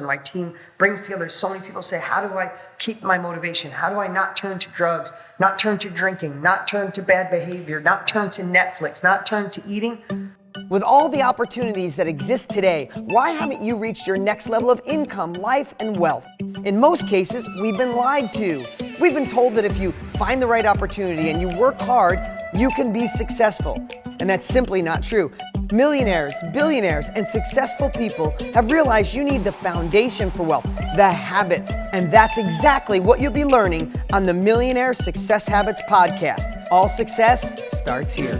My team brings together so many people say, how do I keep my motivation? How do I not turn to drugs, not turn to drinking, not turn to bad behavior, not turn to Netflix, not turn to eating? With all the opportunities that exist today, why haven't you reached your next level of income, life, and wealth? In most cases, we've been lied to. We've been told that if you find the right opportunity and you work hard, you can be successful. And that's simply not true. Millionaires, billionaires, and successful people have realized you need the foundation for wealth, the habits. And that's exactly what you'll be learning on the Millionaire Success Habits podcast. All success starts here.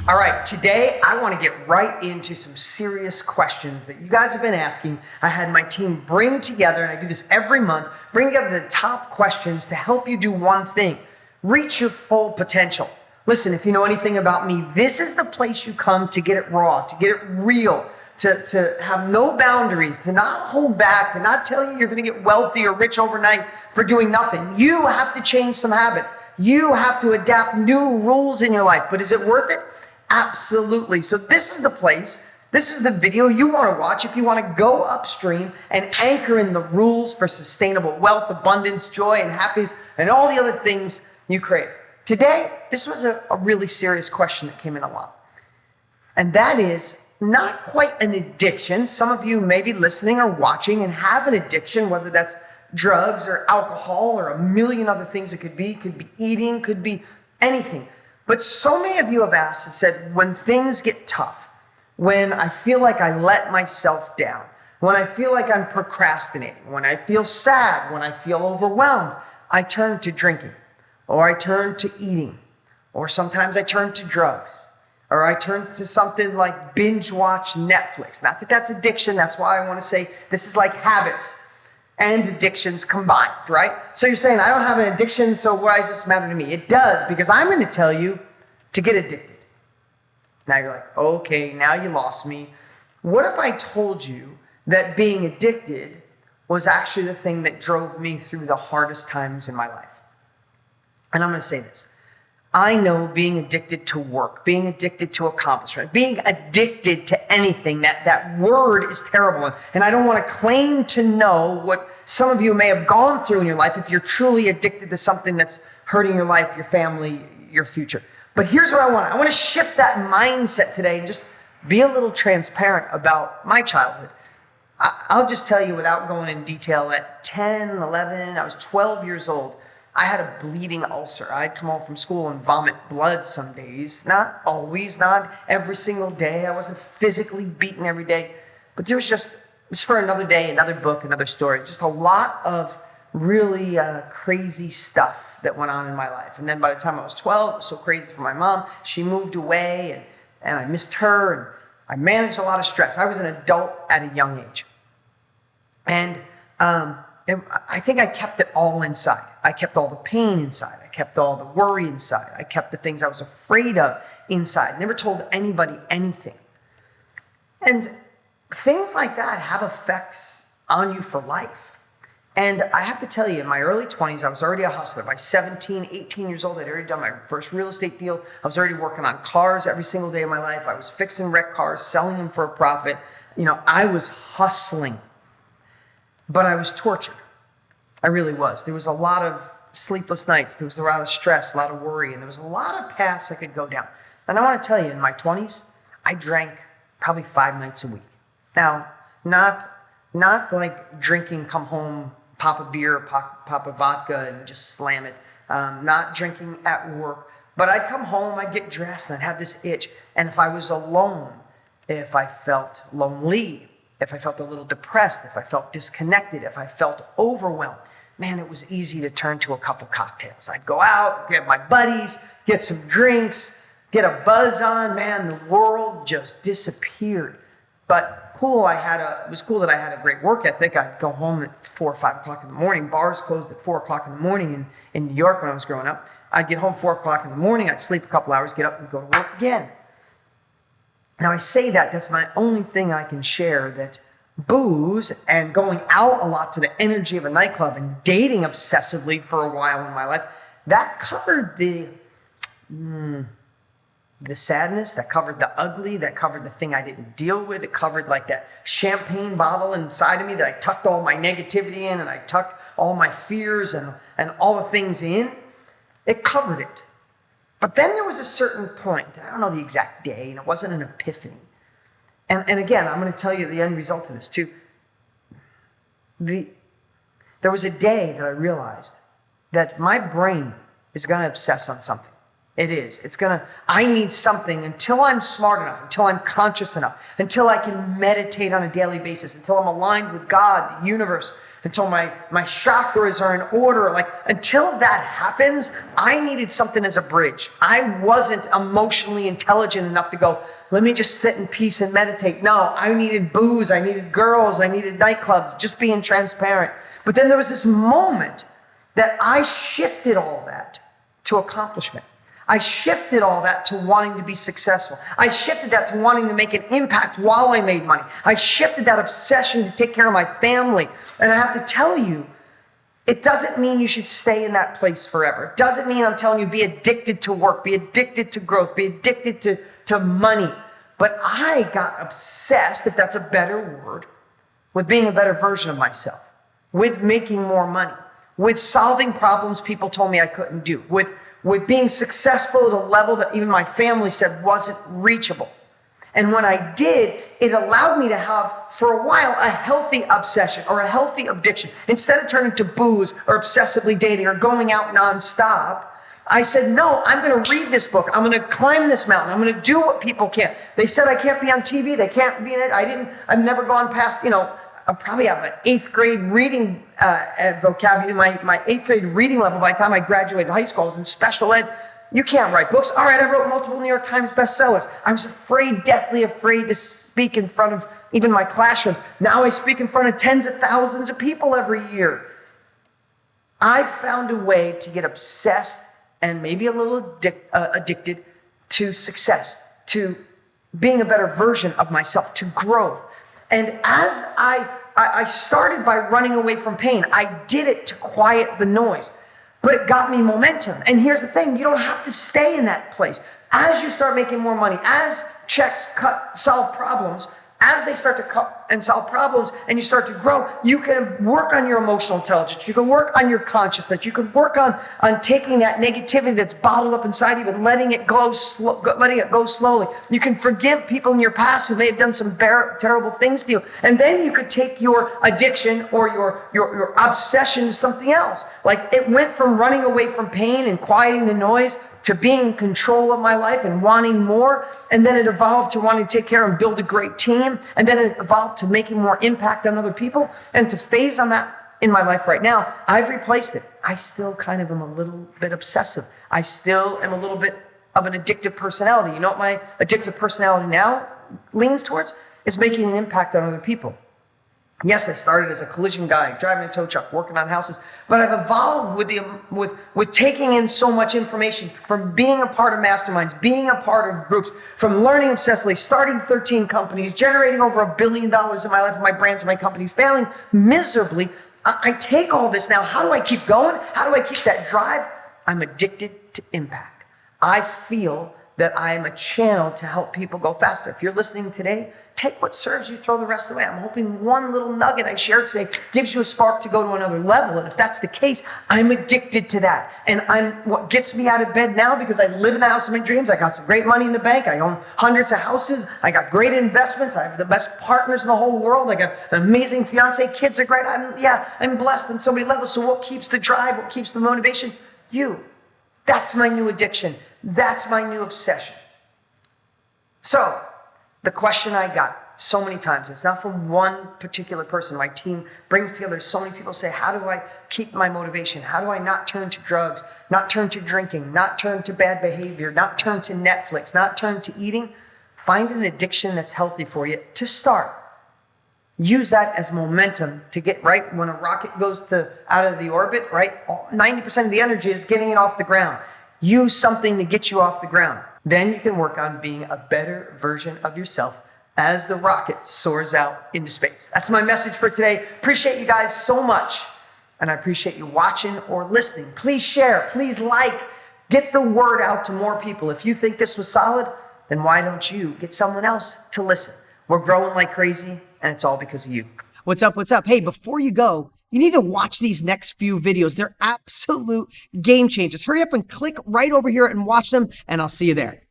All right, today I want to get right into some serious questions that you guys have been asking. I had my team bring together, and I do this every month, bring together the top questions to help you do one thing: reach your full potential. Listen, if you know anything about me, this is the place you come to get it raw, to get it real, to have no boundaries, to not hold back, to not tell you you're going to get wealthy or rich overnight for doing nothing. You have to change some habits. You have to adapt new rules in your life. But is it worth it? Absolutely. So this is the place, this is the video you want to watch if you want to go upstream and anchor in the rules for sustainable wealth, abundance, joy, and happiness, and all the other things you crave. Today, this was a really serious question that came in a lot. And that is not quite an addiction. Some of you may be listening or watching and have an addiction, whether that's drugs or alcohol or a million other things it could be eating, could be anything. But so many of you have asked and said, when things get tough, when I feel like I let myself down, when I feel like I'm procrastinating, when I feel sad, when I feel overwhelmed, I turn to drinking, or I turn to eating, or sometimes I turn to drugs, or I turn to something like binge watch Netflix. Not that that's addiction. That's why I want to say this is like habits and addictions combined, right? So you're saying, I don't have an addiction, so why does this matter to me? It does, because I'm going to tell you to get addicted. Now you're like, okay, now you lost me. What if I told you that being addicted was actually the thing that drove me through the hardest times in my life? And I'm going to say this. I know being addicted to work, being addicted to accomplishment, being addicted to anything, that word is terrible. And I don't want to claim to know what some of you may have gone through in your life if you're truly addicted to something that's hurting your life, your family, your future. But here's what I want. I want to shift that mindset today and just be a little transparent about my childhood. I'll just tell you without going in detail, at 10, 11, I was 12 years old. I had a bleeding ulcer. I'd come home from school and vomit blood some days. Not always, not every single day. I wasn't physically beaten every day. But there was just, it's for another day, another book, another story. Just a lot of really crazy stuff that went on in my life. And then by the time I was 12, it was so crazy for my mom. She moved away and I missed her, and I managed a lot of stress. I was an adult at a young age. And I think I kept it all inside. I kept all the pain inside. I kept all the worry inside. I kept the things I was afraid of inside. Never told anybody anything. And things like that have effects on you for life. And I have to tell you, in my early 20s, I was already a hustler. By 17, 18 years old, I'd already done my first real estate deal. I was already working on cars every single day of my life. I was fixing wrecked cars, selling them for a profit. You know, I was hustling. But I was tortured. I really was. There was a lot of sleepless nights. There was a lot of stress, a lot of worry, and there was a lot of paths I could go down. And I want to tell you, in my 20s, I drank probably 5 nights a week. Now, not like drinking, come home, pop a beer, pop a vodka, and just slam it. Not drinking at work. But I'd come home, I'd get dressed, and I'd have this itch. And if I was alone, if I felt lonely, if I felt a little depressed, if I felt disconnected, if I felt overwhelmed, man, it was easy to turn to a couple cocktails. I'd go out, get my buddies, get some drinks, get a buzz on. Man, the world just disappeared. But it was cool that I had a great work ethic. I'd go home at 4 or 5 o'clock in the morning. Bars closed at 4 o'clock in the morning in New York when I was growing up. I'd get home 4 o'clock in the morning. I'd sleep a couple hours, get up and go to work again. Now I say that's my only thing I can share, that booze and going out a lot to the energy of a nightclub and dating obsessively for a while in my life, that covered the the sadness, that covered the ugly, that covered the thing I didn't deal with. It covered like that champagne bottle inside of me that I tucked all my negativity in, and I tucked all my fears and all the things in. It covered it. But then there was a certain point, I don't know the exact day, and it wasn't an epiphany. And again, I'm going to tell you the end result of this too. There was a day that I realized that my brain is going to obsess on something. It is. I need something until I'm smart enough, until I'm conscious enough, until I can meditate on a daily basis, until I'm aligned with God, the universe, until my chakras are in order. Like, until that happens, I needed something as a bridge. I wasn't emotionally intelligent enough to go, let me just sit in peace and meditate. No, I needed booze, I needed girls, I needed nightclubs, just being transparent. But then there was this moment that I shifted all that to accomplishment. I shifted all that to wanting to be successful. I shifted that to wanting to make an impact while I made money. I shifted that obsession to take care of my family. And I have to tell you, it doesn't mean you should stay in that place forever. It doesn't mean I'm telling you be addicted to work, be addicted to growth, be addicted to money. But I got obsessed, if that's a better word, with being a better version of myself, with making more money, with solving problems people told me I couldn't do, with being successful at a level that even my family said wasn't reachable. And when I did, it allowed me to have, for a while, a healthy obsession or a healthy addiction. Instead of turning to booze or obsessively dating or going out nonstop, I said, no, I'm going to read this book. I'm going to climb this mountain. I'm going to do what people can't. They said I can't be on TV. They can't be in it. I've never gone past, I probably have an 8th grade reading vocabulary. My 8th grade reading level by the time I graduated high school, I was in special ed. You can't write books. All right, I wrote multiple New York Times bestsellers. I was deathly afraid to speak in front of even my classroom. Now I speak in front of tens of thousands of people every year. I found a way to get obsessed and maybe a little addicted to success, to being a better version of myself, to growth. And as I started by running away from pain. I did it to quiet the noise, but it got me momentum. And here's the thing, you don't have to stay in that place. As you start making more money, as checks solve problems, as they start to cut and solve problems and you start to grow, you can work on your emotional intelligence. You can work on your consciousness. You can work on taking that negativity that's bottled up inside you and letting it go slowly. You can forgive people in your past who may have done some terrible things to you. And then you could take your addiction or your obsession to something else. Like, it went from running away from pain and quieting the noise to being in control of my life and wanting more. And then it evolved to wanting to take care and build a great team. And then it evolved to making more impact on other people. And to phase on that in my life right now, I've replaced it. I still kind of am a little bit obsessive. I still am a little bit of an addictive personality. You know what my addictive personality now leans towards? Is making an impact on other people. Yes, I started as a collision guy, driving a tow truck, working on houses, but I've evolved with taking in so much information, from being a part of masterminds, being a part of groups, from learning obsessively, starting 13 companies, generating over $1 billion in my life, my brands and my companies, failing miserably. I take all this now. How do I keep going? How do I keep that drive? I'm addicted to impact. I feel that I am a channel to help people go faster. If you're listening today, take what serves you, throw the rest away. I'm hoping one little nugget I shared today gives you a spark to go to another level. And if that's the case, I'm addicted to that. And what gets me out of bed now, because I live in the house of my dreams. I got some great money in the bank. I own hundreds of houses. I got great investments. I have the best partners in the whole world. I got an amazing fiance. Kids are great. I'm blessed on so many levels. So what keeps the drive? What keeps the motivation? You. That's my new addiction. That's my new obsession. So, the question I got so many times, it's not from one particular person. My team brings together so many people say, how do I keep my motivation? How do I not turn to drugs, not turn to drinking, not turn to bad behavior, not turn to Netflix, not turn to eating? Find an addiction that's healthy for you to start. Use that as momentum to get right when a rocket goes out of the orbit, right? 90% of the energy is getting it off the ground. Use something to get you off the ground. Then you can work on being a better version of yourself as the rocket soars out into space. That's my message for today. Appreciate you guys so much. And I appreciate you watching or listening. Please share, please like, Get the word out to more people. If you think this was solid, then why don't you get someone else to listen? We're growing like crazy, and it's all because of you. What's up? What's up? Hey, before you go, you need to watch these next few videos. They're absolute game changers. Hurry up and click right over here and watch them, and I'll see you there.